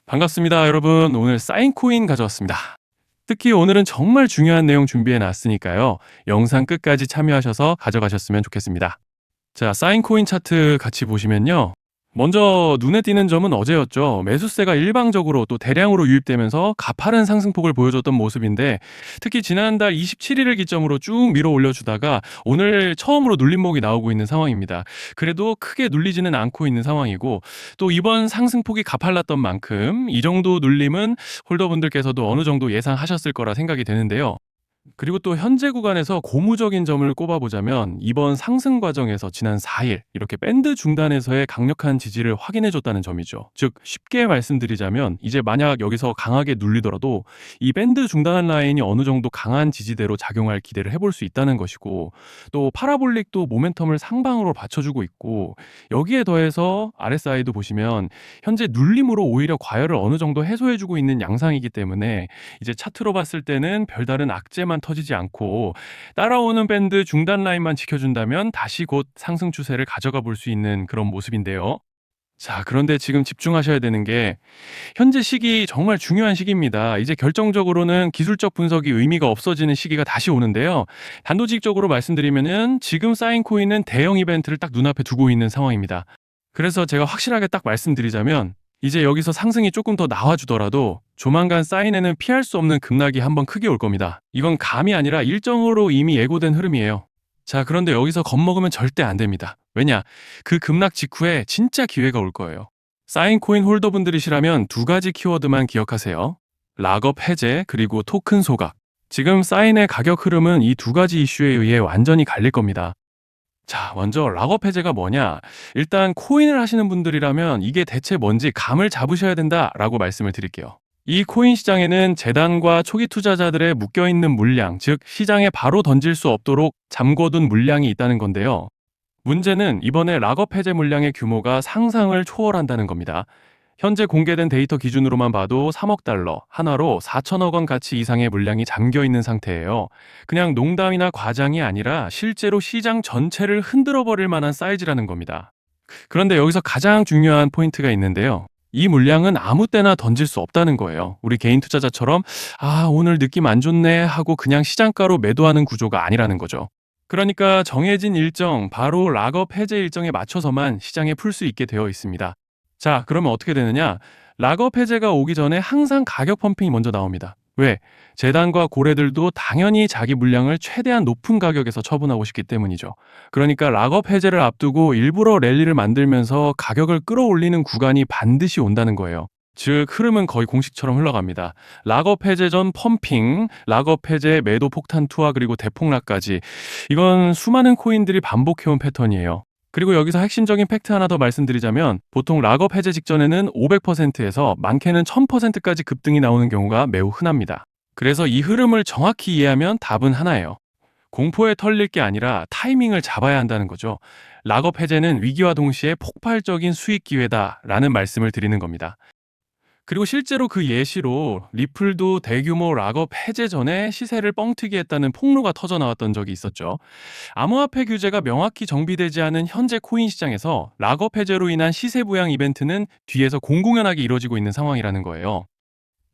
반갑습니다, 여러분. 오늘 사인코인 가져왔습니다. 특히 오늘은 정말 중요한 내용 준비해 놨으니까요. 영상 끝까지 참여하셔서 가져가셨으면 좋겠습니다. 자, 사인코인 차트 같이 보시면요. 먼저 눈에 띄는 점은 어제였죠. 매수세가 일방적으로 또 대량으로 유입되면서 가파른 상승폭을 보여줬던 모습인데, 특히 지난달 27일을 기점으로 쭉 밀어 올려주다가 오늘 처음으로 눌림목이 나오고 있는 상황입니다. 그래도 크게 눌리지는 않고 있는 상황이고, 또 이번 상승폭이 가팔랐던 만큼 이 정도 눌림은 홀더분들께서도 어느 정도 예상하셨을 거라 생각이 되는데요. 그리고 또 현재 구간에서 고무적인 점을 꼽아보자면 이번 상승 과정에서 지난 4일 이렇게 밴드 중단에서의 강력한 지지를 확인해 줬다는 점이죠. 즉 쉽게 말씀드리자면 이제 만약 여기서 강하게 눌리더라도 이 밴드 중단 라인이 어느 정도 강한 지지대로 작용할 기대를 해볼 수 있다는 것이고, 또 파라볼릭도 모멘텀을 상방으로 받쳐주고 있고, 여기에 더해서 RSI도 보시면 현재 눌림으로 오히려 과열을 어느 정도 해소해주고 있는 양상이기 때문에 이제 차트로 봤을 때는 별다른 악재만 터지지 않고 따라오는 밴드 중단 라인만 지켜준다면 다시 곧 상승 추세를 가져가 볼 수 있는 그런 모습인데요. 자, 그런데 지금 집중하셔야 되는 게 현재 시기 정말 중요한 시기입니다. 이제 결정적으로는 기술적 분석이 의미가 없어지는 시기가 다시 오는데요. 단도직입적으로 말씀드리면은 지금 쌓인 코인은 대형 이벤트를 딱 눈앞에 두고 있는 상황입니다. 그래서 제가 확실하게 딱 말씀드리자면 이제 여기서 상승이 조금 더 나와주더라도 조만간 사인에는 피할 수 없는 급락이 한번 크게 올 겁니다. 이건 감이 아니라 일정으로 이미 예고된 흐름이에요. 자, 그런데 여기서 겁먹으면 절대 안 됩니다. 왜냐? 그 급락 직후에 진짜 기회가 올 거예요. 사인코인 홀더분들이시라면 두 가지 키워드만 기억하세요. 락업 해제 그리고 토큰 소각. 지금 사인의 가격 흐름은 이 두 가지 이슈에 의해 완전히 갈릴 겁니다. 자, 먼저 락업 해제가 뭐냐? 일단 코인을 하시는 분들이라면 이게 대체 뭔지 감을 잡으셔야 된다라고 말씀을 드릴게요. 이 코인 시장에는 재단과 초기 투자자들의 묶여있는 물량, 즉 시장에 바로 던질 수 없도록 잠궈둔 물량이 있다는 건데요. 문제는 이번에 락업 해제 물량의 규모가 상상을 초월한다는 겁니다. 현재 공개된 데이터 기준으로만 봐도 3억 달러, 한화로 4천억 원 가치 이상의 물량이 잠겨 있는 상태예요. 그냥 농담이나 과장이 아니라 실제로 시장 전체를 흔들어 버릴 만한 사이즈라는 겁니다. 그런데 여기서 가장 중요한 포인트가 있는데요. 이 물량은 아무 때나 던질 수 없다는 거예요. 우리 개인 투자자처럼 오늘 느낌 안 좋네 하고 그냥 시장가로 매도하는 구조가 아니라는 거죠. 그러니까 정해진 일정, 바로 락업 해제 일정에 맞춰서만 시장에 풀 수 있게 되어 있습니다. 자, 그러면 어떻게 되느냐? 락업 해제가 오기 전에 항상 가격 펌핑이 먼저 나옵니다. 왜? 재단과 고래들도 당연히 자기 물량을 최대한 높은 가격에서 처분하고 싶기 때문이죠. 그러니까 락업 해제를 앞두고 일부러 랠리를 만들면서 가격을 끌어올리는 구간이 반드시 온다는 거예요. 즉 흐름은 거의 공식처럼 흘러갑니다. 락업 해제 전 펌핑, 락업 해제 매도 폭탄 투하 그리고 대폭락까지, 이건 수많은 코인들이 반복해온 패턴이에요. 그리고 여기서 핵심적인 팩트 하나 더 말씀드리자면 보통 락업 해제 직전에는 500%에서 많게는 1000%까지 급등이 나오는 경우가 매우 흔합니다. 그래서 이 흐름을 정확히 이해하면 답은 하나예요. 공포에 털릴 게 아니라 타이밍을 잡아야 한다는 거죠. 락업 해제는 위기와 동시에 폭발적인 수익 기회다라는 말씀을 드리는 겁니다. 그리고 실제로 그 예시로 리플도 대규모 락업 해제 전에 시세를 뻥튀기 했다는 폭로가 터져 나왔던 적이 있었죠. 암호화폐 규제가 명확히 정비되지 않은 현재 코인 시장에서 락업 해제로 인한 시세 부양 이벤트는 뒤에서 공공연하게 이루어지고 있는 상황이라는 거예요.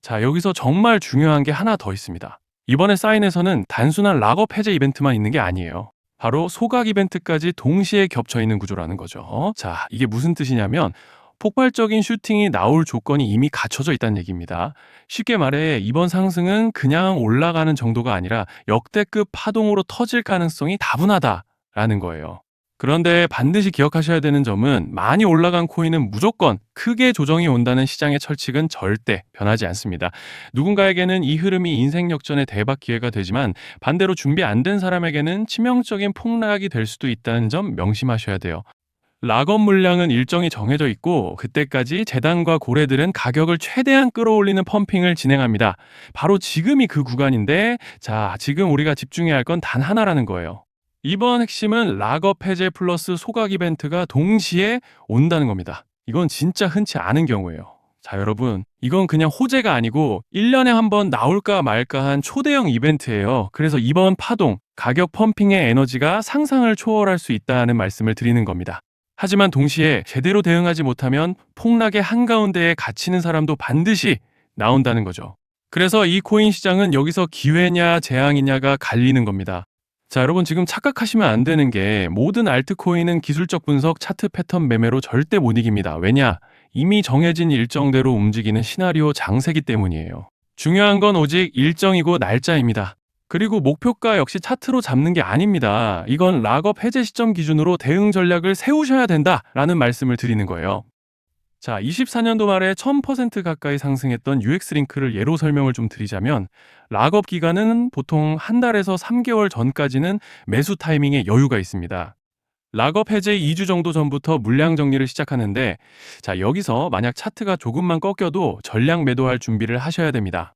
자, 여기서 정말 중요한 게 하나 더 있습니다. 이번에 사인에서는 단순한 락업 해제 이벤트만 있는 게 아니에요. 바로 소각 이벤트까지 동시에 겹쳐 있는 구조라는 거죠. 자, 이게 무슨 뜻이냐면 폭발적인 슈팅이 나올 조건이 이미 갖춰져 있다는 얘기입니다. 쉽게 말해 이번 상승은 그냥 올라가는 정도가 아니라 역대급 파동으로 터질 가능성이 다분하다라는 거예요. 그런데 반드시 기억하셔야 되는 점은 많이 올라간 코인은 무조건 크게 조정이 온다는 시장의 철칙은 절대 변하지 않습니다. 누군가에게는 이 흐름이 인생 역전의 대박 기회가 되지만 반대로 준비 안 된 사람에게는 치명적인 폭락이 될 수도 있다는 점 명심하셔야 돼요. 락업 물량은 일정이 정해져 있고 그때까지 재단과 고래들은 가격을 최대한 끌어올리는 펌핑을 진행합니다. 바로 지금이 그 구간인데, 자, 지금 우리가 집중해야 할 건 단 하나라는 거예요. 이번 핵심은 락업 해제 플러스 소각 이벤트가 동시에 온다는 겁니다. 이건 진짜 흔치 않은 경우예요. 자, 여러분, 이건 그냥 호재가 아니고 1년에 한 번 나올까 말까 한 초대형 이벤트예요. 그래서 이번 파동, 가격 펌핑의 에너지가 상상을 초월할 수 있다는 말씀을 드리는 겁니다. 하지만 동시에 제대로 대응하지 못하면 폭락의 한가운데에 갇히는 사람도 반드시 나온다는 거죠. 그래서 이 코인 시장은 여기서 기회냐 재앙이냐가 갈리는 겁니다. 자, 여러분 지금 착각하시면 안 되는 게 모든 알트코인은 기술적 분석, 차트 패턴 매매로 절대 못 이깁니다. 왜냐? 이미 정해진 일정대로 움직이는 시나리오 장세기 때문이에요. 중요한 건 오직 일정이고 날짜입니다. 그리고 목표가 역시 차트로 잡는 게 아닙니다. 이건 락업 해제 시점 기준으로 대응 전략을 세우셔야 된다라는 말씀을 드리는 거예요. 자, 24년도 말에 1000% 가까이 상승했던 UX링크를 예로 설명을 좀 드리자면 락업 기간은 보통 한 달에서 3개월 전까지는 매수 타이밍에 여유가 있습니다. 락업 해제 2주 정도 전부터 물량 정리를 시작하는데 자, 여기서 만약 차트가 조금만 꺾여도 전량 매도할 준비를 하셔야 됩니다.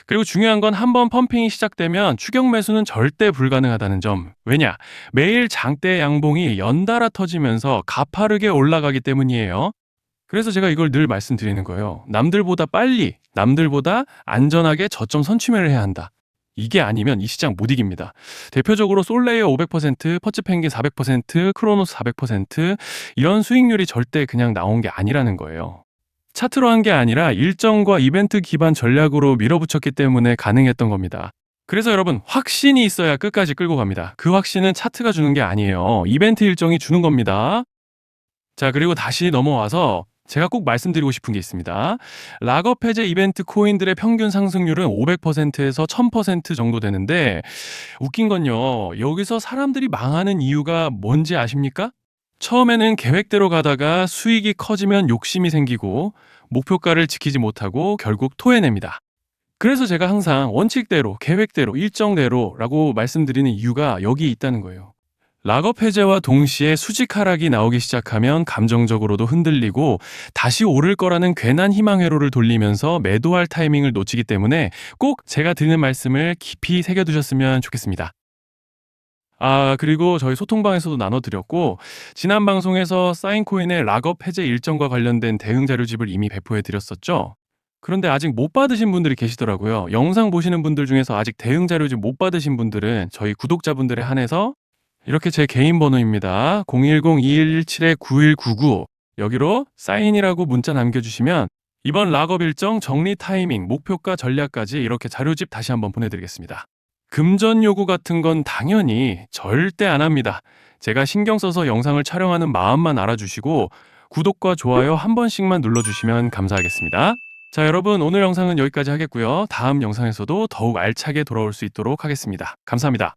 그리고 중요한 건 한번 펌핑이 시작되면 추격 매수는 절대 불가능하다는 점. 왜냐? 매일 장대 양봉이 연달아 터지면서 가파르게 올라가기 때문이에요. 그래서 제가 이걸 늘 말씀드리는 거예요. 남들보다 빨리, 남들보다 안전하게 저점 선취매를 해야 한다. 이게 아니면 이 시장 못 이깁니다. 대표적으로 솔레이어 500%, 퍼치펭귄 400%, 크로노스 400% 이런 수익률이 절대 그냥 나온 게 아니라는 거예요. 차트로 한 게 아니라 일정과 이벤트 기반 전략으로 밀어붙였기 때문에 가능했던 겁니다. 그래서 여러분, 확신이 있어야 끝까지 끌고 갑니다. 그 확신은 차트가 주는 게 아니에요. 이벤트 일정이 주는 겁니다. 자, 그리고 다시 넘어와서 제가 꼭 말씀드리고 싶은 게 있습니다. 락업 해제 이벤트 코인들의 평균 상승률은 500%에서 1000% 정도 되는데 웃긴 건요. 여기서 사람들이 망하는 이유가 뭔지 아십니까? 처음에는 계획대로 가다가 수익이 커지면 욕심이 생기고 목표가를 지키지 못하고 결국 토해냅니다. 그래서 제가 항상 원칙대로, 계획대로, 일정대로라고 말씀드리는 이유가 여기 있다는 거예요. 락업 해제와 동시에 수직 하락이 나오기 시작하면 감정적으로도 흔들리고 다시 오를 거라는 괜한 희망 회로를 돌리면서 매도할 타이밍을 놓치기 때문에 꼭 제가 드리는 말씀을 깊이 새겨두셨으면 좋겠습니다. 그리고 저희 소통방에서도 나눠드렸고 지난 방송에서 사인코인의 락업 해제 일정과 관련된 대응 자료집을 이미 배포해드렸었죠. 그런데 아직 못 받으신 분들이 계시더라고요. 영상 보시는 분들 중에서 아직 대응 자료집 못 받으신 분들은 저희 구독자분들에 한해서 이렇게 제 개인 번호입니다. 010-2117-9199 여기로 사인이라고 문자 남겨주시면 이번 락업 일정 정리 타이밍, 목표가 전략까지 이렇게 자료집 다시 한번 보내드리겠습니다. 금전 요구 같은 건 당연히 절대 안 합니다. 제가 신경 써서 영상을 촬영하는 마음만 알아주시고 구독과 좋아요 한 번씩만 눌러주시면 감사하겠습니다. 자, 여러분 오늘 영상은 여기까지 하겠고요. 다음 영상에서도 더욱 알차게 돌아올 수 있도록 하겠습니다. 감사합니다.